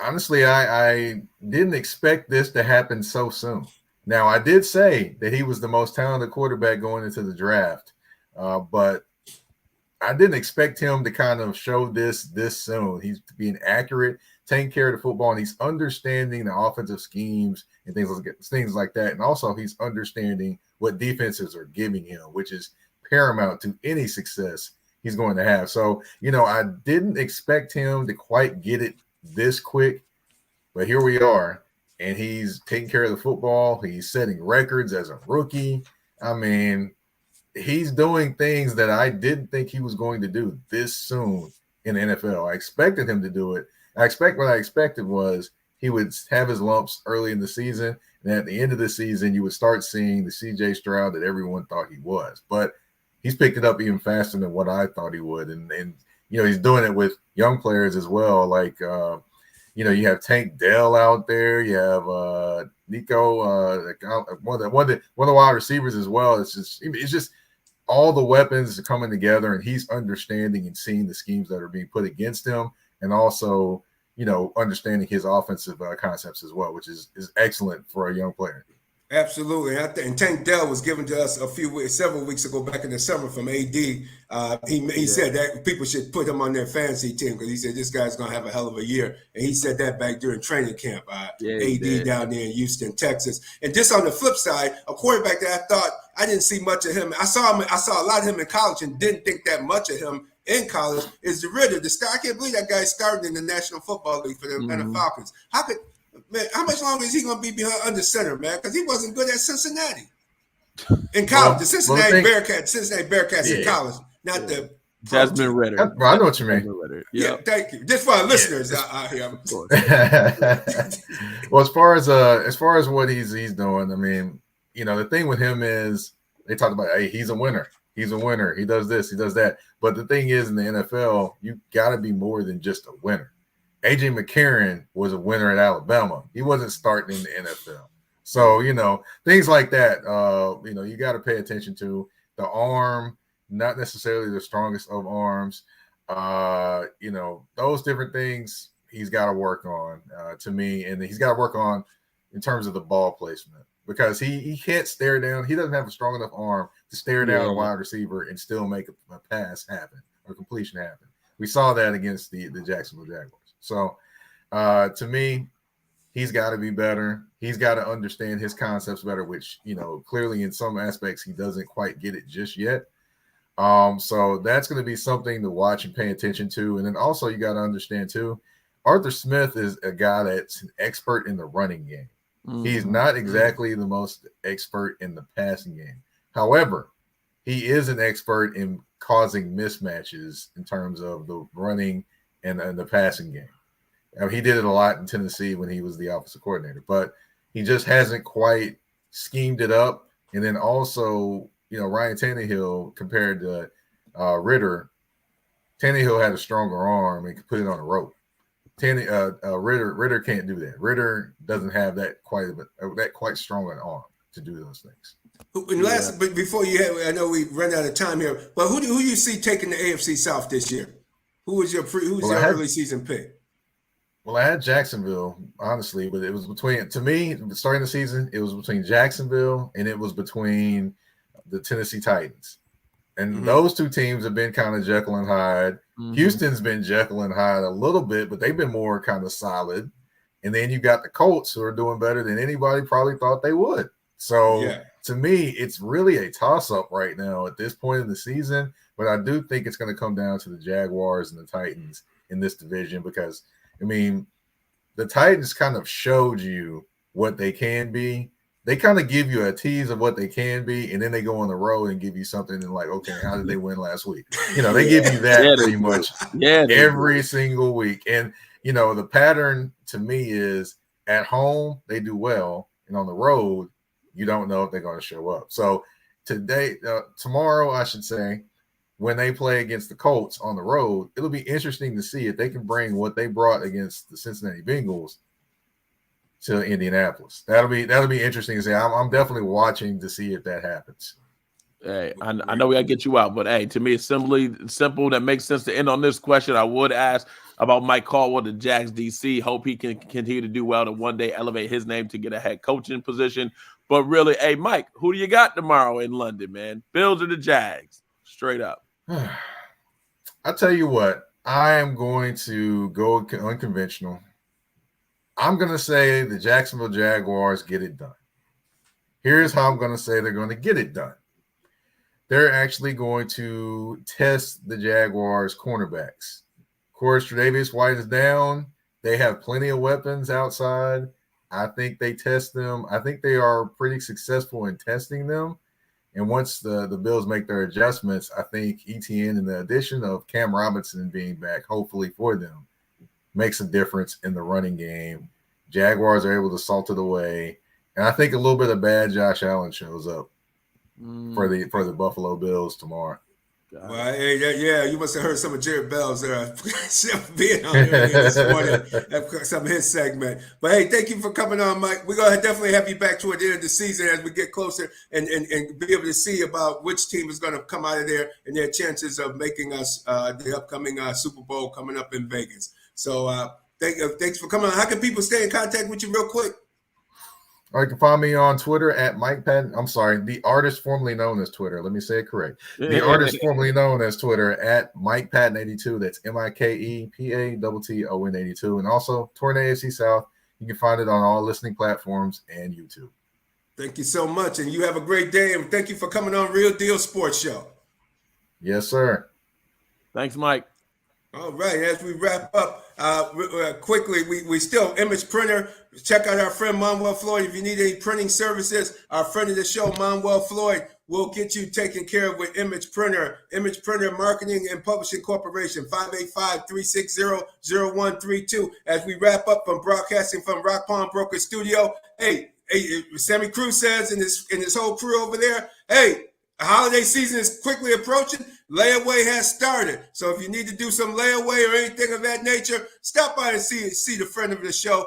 Honestly, I didn't expect this to happen so soon. Now, I did say that he was the most talented quarterback going into the draft, but I didn't expect him to kind of show this soon. He's being accurate, taking care of the football, and he's understanding the offensive schemes and things like that. And also, he's understanding what defenses are giving him, which is paramount to any success he's going to have. So, I didn't expect him to quite get it this quick, but here we are. And he's taking care of the football. He's setting records as a rookie. I mean, he's doing things that I didn't think he was going to do this soon in the NFL. I expected him to do it. What I expected was he would have his lumps early in the season, and at the end of the season, you would start seeing the CJ Stroud that everyone thought he was. But he's picked it up even faster than what I thought he would. And he's doing it with young players as well, like you have Tank Dell out there. You have Nico, one of the wide receivers as well. It's just all the weapons are coming together, and he's understanding and seeing the schemes that are being put against him, and also, understanding his offensive concepts as well, which is excellent for a young player. Absolutely. And Tank Dell was given to us several weeks ago back in the summer from AD. He said that people should put him on their fantasy team because he said this guy's going to have a hell of a year. And he said that back during training camp. AD down there in Houston, Texas. And just on the flip side, a quarterback that I thought I didn't see much of him. I saw a lot of him in college and didn't think that much of him in college is the Ritter. I can't believe that guy started in the National Football League for the Falcons. How much longer is he going to be behind under center, man? Because he wasn't good at Cincinnati in college. The Cincinnati Bearcats in college, not the Desmond Ritter. I know what you mean. Yeah, thank you. Just for our listeners out here. Well, as far as what he's doing, I mean, the thing with him is they talk about, hey, he's a winner. He's a winner. He does this. He does that. But the thing is, in the NFL, you got to be more than just a winner. A.J. McCarron was a winner at Alabama. He wasn't starting in the NFL. So, things like that, you got to pay attention to. The arm, not necessarily the strongest of arms. Those different things he's got to work on, to me. And he's got to work on in terms of the ball placement because he can't stare down. He doesn't have a strong enough arm to stare down a wide receiver and still make a pass happen or completion happen. We saw that against the Jacksonville Jaguars. So, to me, he's got to be better. He's got to understand his concepts better, which, clearly in some aspects he doesn't quite get it just yet. So that's going to be something to watch and pay attention to. And then also you got to understand too, Arthur Smith is a guy that's an expert in the running game. Mm-hmm. He's not exactly the most expert in the passing game. However, he is an expert in causing mismatches in terms of the running and the passing game. He did it a lot in Tennessee when he was the offensive coordinator, but he just hasn't quite schemed it up. And then also, Ryan Tannehill compared to Ritter, Tannehill had a stronger arm and could put it on a rope. Ritter can't do that. Ritter doesn't have that quite strong an arm to do those things. But before I know we run out of time here, but who you see taking the AFC South this year? Who was your early season pick? Well, I had Jacksonville, honestly, but it was to me, starting the season, it was between Jacksonville and it was between the Tennessee Titans. And those two teams have been kind of Jekyll and Hyde. Mm-hmm. Houston's been Jekyll and Hyde a little bit, but they've been more kind of solid. And then you got the Colts who are doing better than anybody probably thought they would. So to me, it's really a toss-up right now at this point in the season. But I do think it's going to come down to the Jaguars and the Titans in this division because, the Titans kind of showed you what they can be. They kind of give you a tease of what they can be, and then they go on the road and give you something and like, okay, how did they win last week? They give you that pretty much every single week. And, the pattern to me is at home, they do well, and on the road, you don't know if they're going to show up. So tomorrow, I should say, when they play against the Colts on the road, it'll be interesting to see if they can bring what they brought against the Cincinnati Bengals to Indianapolis. That'll be interesting to see. I'm definitely watching to see if that happens. Hey, I know we gotta get you out, but hey, to me it's simple. That makes sense to end on this question. I would ask about Mike Caldwell, the Jags DC. Hope he can continue to do well to one day elevate his name to get a head coaching position. But really, hey, Mike, who do you got tomorrow in London, man? Bills or the Jags? Straight up. I'll tell you what, I am going to go unconventional. I'm going to say the Jacksonville Jaguars get it done. Here's how I'm going to say they're going to get it done. They're actually going to test the Jaguars cornerbacks. Of course, Tre'Davious White is down. They have plenty of weapons outside. I think they test them. I think they are pretty successful in testing them. And once the Bills make their adjustments, I think ETN and the addition of Cam Robinson being back, hopefully for them, makes a difference in the running game. Jaguars are able to salt it away. And I think a little bit of bad Josh Allen shows up for the Buffalo Bills tomorrow. Well, hey, yeah, you must have heard some of Jarrett Bell's being on here this morning, some of his segment. But hey, thank you for coming on, Mike. We're gonna definitely have you back toward the end of the season as we get closer and be able to see about which team is going to come out of there and their chances of making us the upcoming Super Bowl coming up in Vegas. So thanks for coming on. How can people stay in contact with you real quick? Or you can find me on Twitter at Mike Patton. I'm sorry, the artist formerly known as Twitter. Let me say it correct. The artist formerly known as Twitter at Mike Patton 82. That's MikePatton 82. And also Torn AFC South. You can find it on all listening platforms and YouTube. Thank you so much. And you have a great day. And thank you for coming on Real Deal Sports Show. Yes, sir. Thanks, Mike. All right, as we wrap up quickly, we still Image Printer. Check out our friend Manuel Floyd. If you need any printing services, our friend of the show, Manuel Floyd, will get you taken care of with Image Printer. Image Printer Marketing and Publishing Corporation, 585-360-0132. As we wrap up from broadcasting from Rock Palm Broker Studio, hey, Sammy Cruz says and his whole crew over there, hey, the holiday season is quickly approaching. Layaway has started. So if you need to do some layaway or anything of that nature, stop by and see the friend of the show.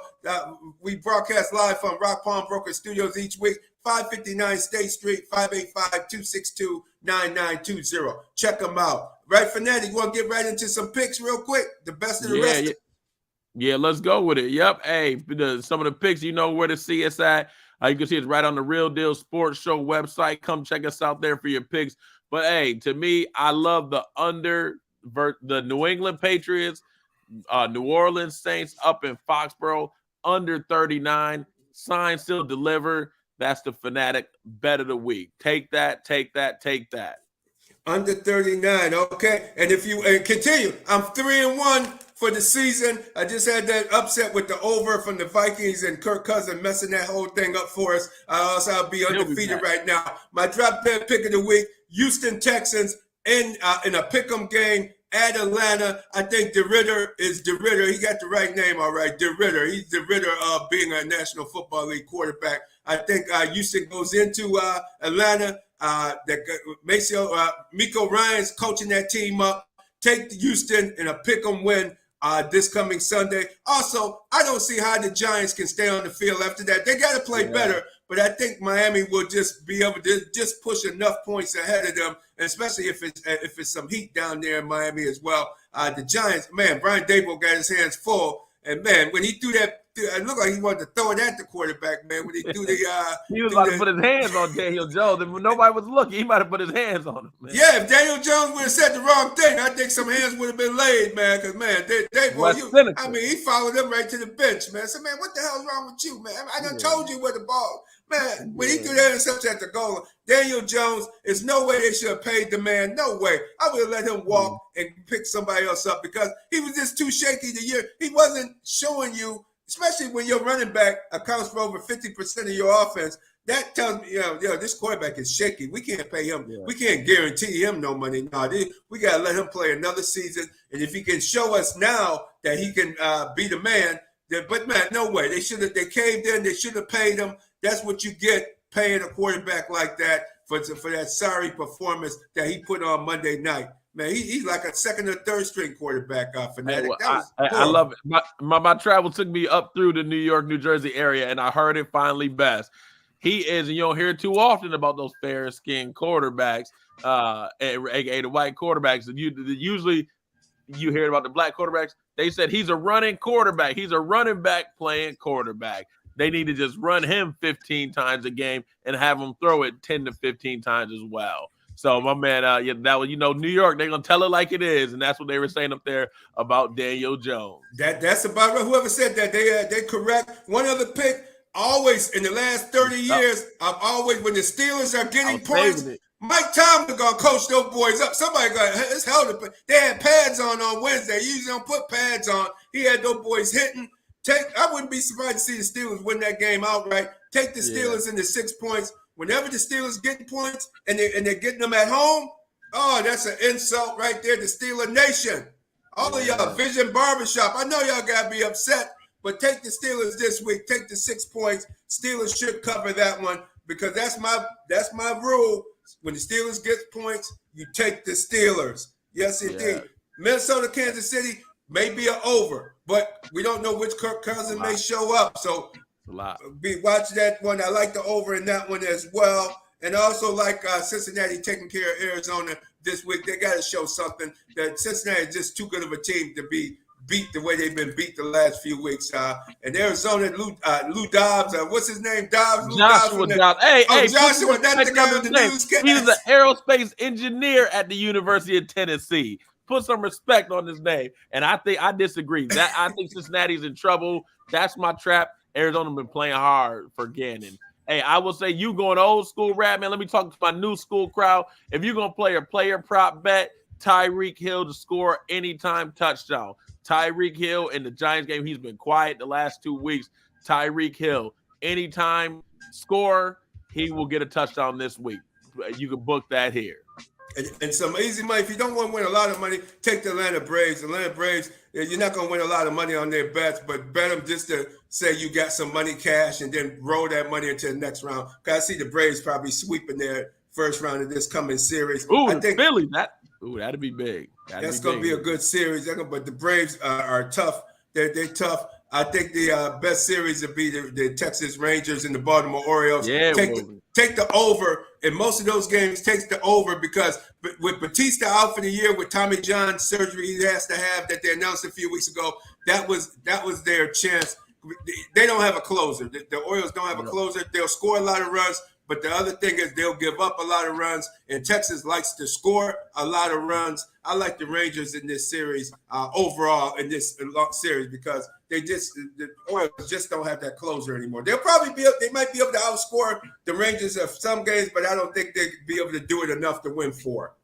We broadcast live from Rock Palm Broker Studios each week, 559 State Street, 585-262-9920. Check them out. Right, Fanatic, you want to get right into some picks real quick? The best of the rest. Yeah, let's go with it. Yep. Hey, some of the picks, you know where to see us at. You can see it's right on the Real Deal Sports Show website. Come check us out there for your picks. But, hey, to me, I love the the New England Patriots, New Orleans Saints up in Foxborough, under 39. Sign, still deliver. That's the Fanatic bet of the week. Take that, take that, take that. Under 39, okay. And if you continue, I'm 3-1 for the season. I just had that upset with the over from the Vikings and Kirk Cousins messing that whole thing up for us. I'll be undefeated right now. My drop dead pick of the week, Houston Texans in a pick'em game at Atlanta. I think DeRitter is DeRitter. He got the right name, all right. DeRitter. He's DeRitter of being a National Football League quarterback. I think Houston goes into Atlanta. Miko Ryan's coaching that team up. Take Houston in a pick'em win this coming Sunday. Also, I don't see how the Giants can stay on the field after that. They got to play better, but I think Miami will just be able to just push enough points ahead of them, especially if it's some heat down there in Miami as well. The Giants, man, Brian Daboll got his hands full, and man, when he threw that, it looked like he wanted to throw it at the quarterback, man. When he threw the, he was about to put his hands on Daniel Jones, and when nobody was looking, he might have put his hands on him. Man. Yeah, if Daniel Jones would have said the wrong thing, I think some hands would have been laid, man. Because man, he followed them right to the bench, man. So man, what the hell is wrong with you, man? I done told you where the ball, man. When he threw that interception at the goal, Daniel Jones, there's no way they should have paid the man. No way. I would have let him walk and pick somebody else up because he was just too shaky the year. He wasn't showing you. Especially when your running back accounts for over 50% of your offense, that tells me, this quarterback is shaky. We can't pay him. Yeah. We can't guarantee him no money. No, we got to let him play another season. And if he can show us now that he can be the man, but man, no way. They caved in. They should have paid him. That's what you get paying a quarterback like that for that sorry performance that he put on Monday night. Man, he's like a second or third string quarterback Fanatic. I love it. My travel took me up through the New York, New Jersey area, and I heard it finally best. He is, and you don't hear too often about those fair-skinned quarterbacks, aka the white quarterbacks. And usually you hear about the black quarterbacks. They said he's a running quarterback. He's a running back playing quarterback. They need to just run him 15 times a game and have him throw it 10 to 15 times as well. So my man, New York, they're gonna tell it like it is, and that's what they were saying up there about Daniel Jones. That's about right. Whoever said that, they correct. One other pick, always in the last 30 years, I've always when the Steelers are getting points, Mike Tomlin gonna coach those boys up. Somebody it's held up. They had pads on Wednesday. You usually don't put pads on. He had those boys hitting. I wouldn't be surprised to see the Steelers win that game outright. Take the Steelers into 6 points. Whenever the Steelers get points and they're getting them at home, oh, that's an insult right there to Steeler Nation. All of y'all, Vision Barbershop, I know y'all got to be upset, but take the Steelers this week. Take the 6 points. Steelers should cover that one because that's my rule. When the Steelers get points, you take the Steelers. Yes, indeed. Yeah. Minnesota, Kansas City may be an over, but we don't know which Kirk Cousins may show up. So watch that one. I like the over in that one as well. And also like Cincinnati taking care of Arizona this week. They got to show something that Cincinnati is just too good of a team to be beat the way they've been beat the last few weeks. And Arizona, Lou Dobbs, what's his name? Dobbs? Joshua Dobbs. Hey, Joshua, that's the guy with the newscast. He's an aerospace engineer at the University of Tennessee. Put some respect on his name. And I disagree. I think Cincinnati's in trouble. That's my trap. Arizona been playing hard for Gannon. Hey, I will say you going old school rap, man. Let me talk to my new school crowd. If you're going to play a player prop bet, Tyreek Hill to score anytime touchdown. Tyreek Hill in the Giants game, he's been quiet the last 2 weeks. Tyreek Hill, anytime score, he will get a touchdown this week. You can book that here. And some easy money. If you don't want to win a lot of money, take the Atlanta Braves. The Atlanta Braves, you're not going to win a lot of money on their bets, but bet them just to say you got some money cash and then roll that money into the next round. Because I see the Braves probably sweeping their first round of this coming series. Ooh, I think Philly, that'd be big. That's going to be a good series. But the Braves are tough. They're tough. I think the best series would be the Texas Rangers and the Baltimore Orioles. Yeah, take the over. In most of those games, takes the over because with Batista out for the year with Tommy John surgery he has to have that they announced a few weeks ago, that was their chance. They don't have a closer. The Orioles don't have a closer. They'll score a lot of runs, but the other thing is they'll give up a lot of runs, and Texas likes to score a lot of runs. I like the Rangers in this series overall in this series because the Orioles just don't have that closer anymore. They might be able to outscore the Rangers of some games, but I don't think they'd be able to do it enough to win 4.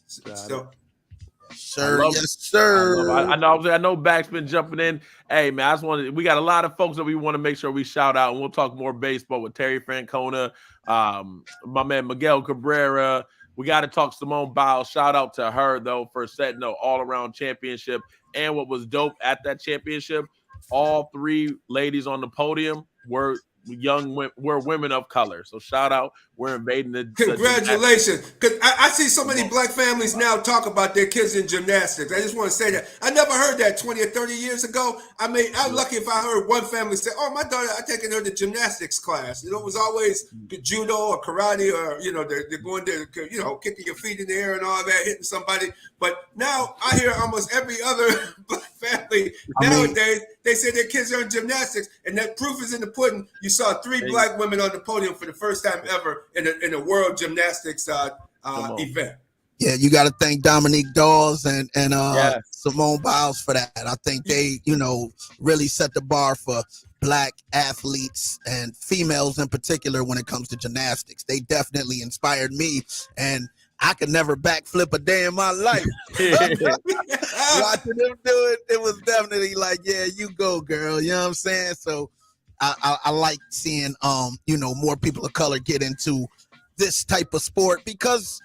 Sir, yes, sir. I know Back's been jumping in. Hey, man, we got a lot of folks that we want to make sure we shout out, and we'll talk more baseball with Terry Francona, my man Miguel Cabrera. We got to talk Simone Biles. Shout out to her, though, for setting an all-around championship. And what was dope at that championship, all 3 ladies on the podium were women of color. So shout out. We're invading the congratulations. Because I see so many black families now talk about their kids in gymnastics. I just want to say that. I never heard that 20 or 30 years ago. I mean, I'm lucky if I heard one family say, oh, my daughter, I'm taking her to gymnastics class. It was always judo or karate or, they're going to, kicking your feet in the air and all that, hitting somebody. But now I hear almost every other black family nowadays, they say their kids are in gymnastics, and that proof is in the pudding. You saw 3 black women on the podium for the first time ever in a world gymnastics event. Yeah, you got to thank Dominique Dawes and Simone Biles for that. I think they, really set the bar for black athletes and females in particular when it comes to gymnastics. They definitely inspired me, and I could never backflip a day in my life. Watching them do it was definitely like, yeah, you go, girl. You know what I'm saying? So I like seeing, more people of color get into this type of sport because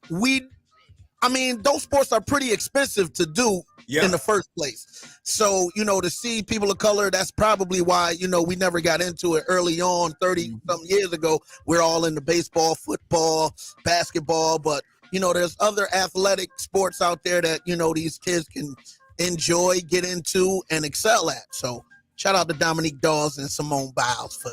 those sports are pretty expensive to do in the first place. So, to see people of color, that's probably why, we never got into it early on 30-something years ago. We're all into baseball, football, basketball, but, there's other athletic sports out there that, these kids can enjoy, get into, and excel at. So shout out to Dominique Dawes and Simone Biles for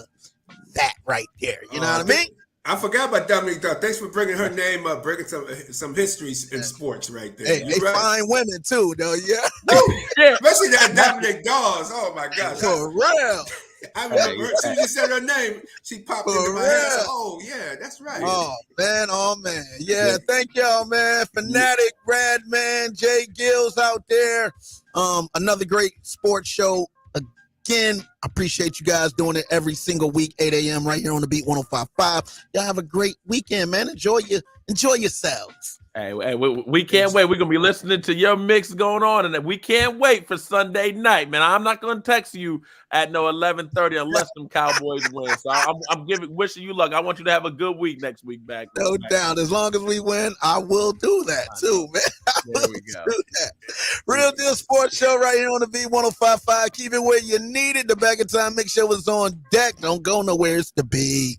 that right there. You know what I mean? I forgot about Dominique Dawes. Thanks for bringing her name up, bringing some histories in sports right there. Hey, they fine women too, though. Yeah. Especially that Dominique Dawes. Oh my gosh. For real. I remember as soon as you said her name, she popped into my head. Oh, yeah, that's right. Oh, man. Yeah, thank y'all, man. Fanatic, Brad, man, J-GILLZ out there. Another great sports show. Again, I appreciate you guys doing it every single week, 8 a.m. right here on the Beat 105.5. Y'all have a great weekend, man. Enjoy yourselves. Hey, we can't wait. We're going to be listening to your mix going on, and we can't wait for Sunday night, man. I'm not going to text you at 11:30 unless them Cowboys win. So I'm wishing you luck. I want you to have a good week next week back. No doubt. As long as we win, I will do that too, man. There we go. Do that. Real Deal Sports Show right here on the Beat 105.5. Keep it where you need it. The Back in Time Mix Show is on deck. Don't go nowhere. It's the Beat.